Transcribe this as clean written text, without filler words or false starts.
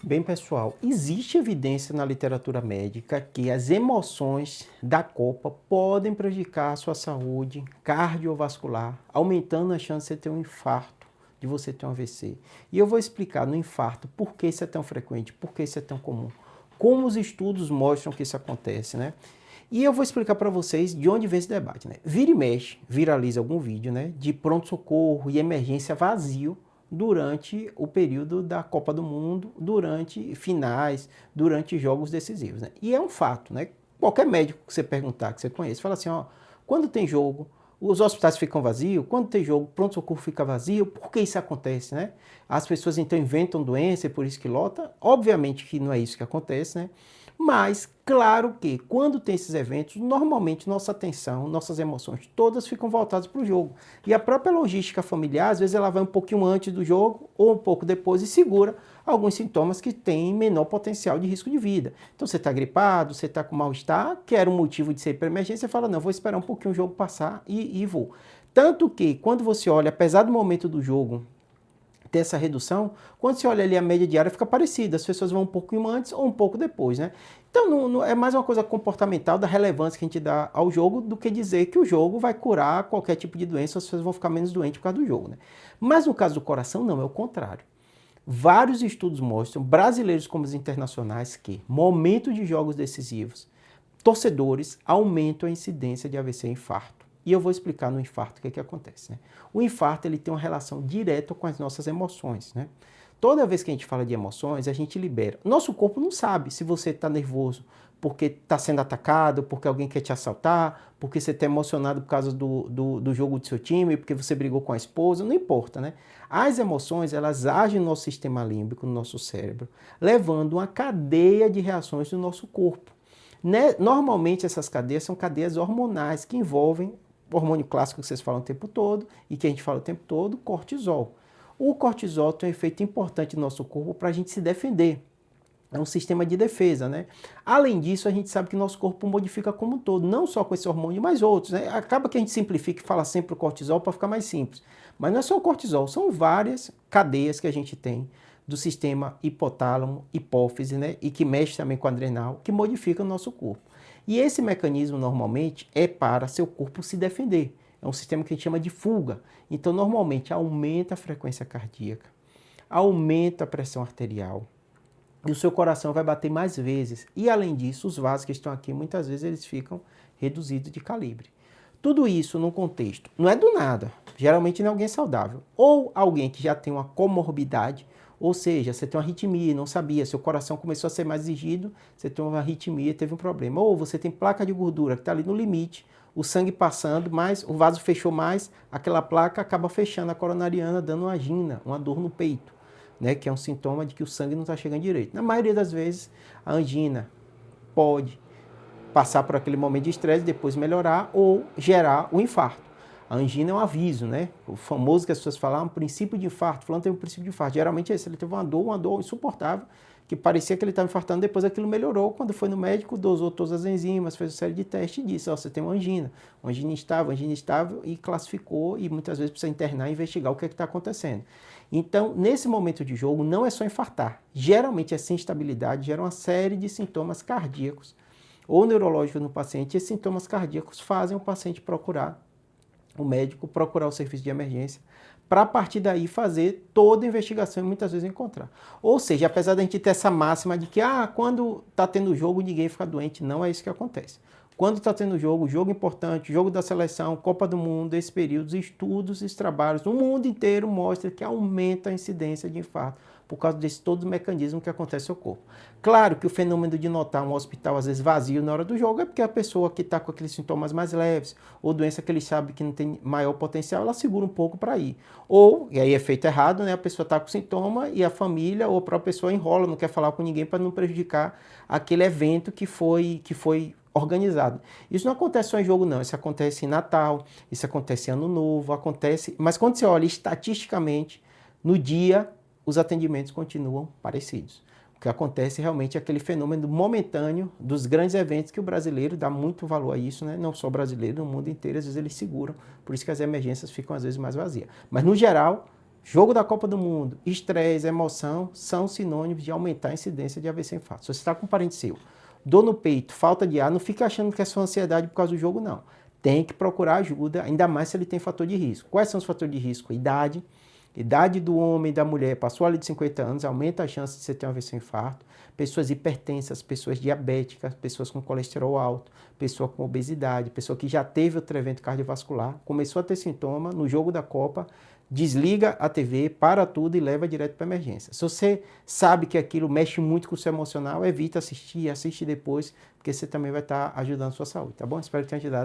Bem, pessoal, existe evidência na literatura médica que as emoções da copa podem prejudicar a sua saúde cardiovascular, aumentando a chance de você ter um infarto, de você ter um AVC. E eu vou explicar no infarto por que isso é tão frequente, por que isso é tão comum, como os estudos mostram que isso acontece, né? E eu vou explicar para vocês de onde vem esse debate, né? Vira e mexe, viraliza algum vídeo, né, de pronto-socorro e emergência vazio durante o período da Copa do Mundo, durante finais, durante jogos decisivos, né? E é um fato, né? Qualquer médico que você perguntar, que você conhece, fala assim, ó, quando tem jogo, os hospitais ficam vazios, quando tem jogo, pronto-socorro fica vazio, por que isso acontece, né? As pessoas então inventam doença e por isso que lota, obviamente que não é isso que acontece, né? Mas, claro que, quando tem esses eventos, normalmente nossa atenção, nossas emoções, todas ficam voltadas para o jogo. E a própria logística familiar, às vezes ela vai um pouquinho antes do jogo ou um pouco depois e segura alguns sintomas que têm menor potencial de risco de vida. Então você está gripado, você está com mal-estar, que era um motivo de ser para emergência, você fala, não, vou esperar um pouquinho o jogo passar e vou. Tanto que, quando você olha, apesar do momento do jogo ter essa redução, quando você olha ali a média diária fica parecida, as pessoas vão um pouco antes ou um pouco depois, né? Então é mais uma coisa comportamental da relevância que a gente dá ao jogo do que dizer que o jogo vai curar qualquer tipo de doença, as pessoas vão ficar menos doentes por causa do jogo, né? Mas no caso do coração não, é o contrário. Vários estudos mostram, brasileiros como os internacionais, que momento de jogos decisivos, torcedores aumentam a incidência de AVC e infarto. E eu vou explicar no infarto o que acontece, né? O infarto ele tem uma relação direta com as nossas emoções, né? Toda vez que a gente fala de emoções, a gente libera. Nosso corpo não sabe se você está nervoso porque está sendo atacado, porque alguém quer te assaltar, porque você está emocionado por causa do jogo do seu time, porque você brigou com a esposa, não importa, né? As emoções, elas agem no nosso sistema límbico, no nosso cérebro, levando uma cadeia de reações do nosso corpo. Normalmente essas cadeias são cadeias hormonais que envolvem o hormônio clássico que vocês falam o tempo todo e que a gente fala o tempo todo, cortisol. O cortisol tem um efeito importante no nosso corpo para a gente se defender. É um sistema de defesa, né? Além disso, a gente sabe que nosso corpo modifica como um todo, não só com esse hormônio, mas outros, né? Acaba que a gente simplifica e fala sempre o cortisol para ficar mais simples. Mas não é só o cortisol, são várias cadeias que a gente tem do sistema hipotálamo, hipófise, né? E que mexe também com a adrenal, que modifica o nosso corpo. E esse mecanismo, normalmente, é para seu corpo se defender. É um sistema que a gente chama de fuga. Então, normalmente, aumenta a frequência cardíaca, aumenta a pressão arterial, e o seu coração vai bater mais vezes. E, além disso, os vasos que estão aqui, muitas vezes, eles ficam reduzidos de calibre. Tudo isso num contexto, não é do nada, geralmente não é alguém saudável, ou alguém que já tem uma comorbidade, ou seja, você tem uma arritmia, não sabia, seu coração começou a ser mais exigido, você tem uma arritmia, teve um problema. Ou você tem placa de gordura que está ali no limite, o sangue passando, mas o vaso fechou mais, aquela placa acaba fechando a coronariana, dando uma angina, uma dor no peito, né, que é um sintoma de que o sangue não está chegando direito. Na maioria das vezes, a angina pode passar por aquele momento de estresse, depois melhorar ou gerar o infarto. A angina é um aviso, né? O famoso que as pessoas falam, um princípio de infarto. Fulano teve um princípio de infarto. Geralmente é isso, ele teve uma dor insuportável, que parecia que ele estava infartando, depois aquilo melhorou. Quando foi no médico, dosou todas as enzimas, fez uma série de testes e disse, ó, você tem uma angina instável, e classificou, e muitas vezes precisa internar e investigar o que está acontecendo. Então, nesse momento de jogo, não é só infartar. Geralmente essa instabilidade gera uma série de sintomas cardíacos ou neurológicos no paciente, e esses sintomas cardíacos fazem o paciente procurar o médico, procurar o serviço de emergência, para a partir daí fazer toda a investigação e muitas vezes encontrar. Ou seja, apesar da gente ter essa máxima de que quando está tendo jogo ninguém fica doente, não é isso que acontece. Quando está tendo jogo importante, jogo da seleção, Copa do Mundo, esse período, estudos e trabalhos no mundo inteiro mostram que aumenta a incidência de infarto por causa desse todo o mecanismo que acontece no seu corpo. Claro que o fenômeno de notar um hospital às vezes vazio na hora do jogo é porque a pessoa que está com aqueles sintomas mais leves ou doença que ele sabe que não tem maior potencial, ela segura um pouco para ir. Ou, e aí é feito errado, né? A pessoa está com sintoma e a família ou a própria pessoa enrola, não quer falar com ninguém para não prejudicar aquele evento que foi organizado. Isso não acontece só em jogo, não. Isso acontece em Natal, isso acontece em Ano Novo, acontece... Mas quando você olha estatisticamente, no dia, os atendimentos continuam parecidos. O que acontece realmente é aquele fenômeno momentâneo dos grandes eventos que o brasileiro dá muito valor a isso, né? Não só o brasileiro, no mundo inteiro, às vezes eles seguram. Por isso que as emergências ficam às vezes mais vazias. Mas, no geral, Jogo da Copa do Mundo, estresse, emoção, são sinônimos de aumentar a incidência de AVC infarto. Se você está com um parente seu, dor no peito, falta de ar, não fica achando que é sua ansiedade por causa do jogo, não. Tem que procurar ajuda, ainda mais se ele tem fator de risco. Quais são os fatores de risco? Idade do homem e da mulher, passou ali de 50 anos, aumenta a chance de você ter um AVC infarto. Pessoas hipertensas, pessoas diabéticas, pessoas com colesterol alto, pessoa com obesidade, pessoa que já teve outro evento cardiovascular, começou a ter sintoma no jogo da Copa, desliga a TV, para tudo e leva direto para emergência. Se você sabe que aquilo mexe muito com o seu emocional, evita assistir, assiste depois, porque você também vai estar ajudando a sua saúde, tá bom? Espero que tenha ajudado.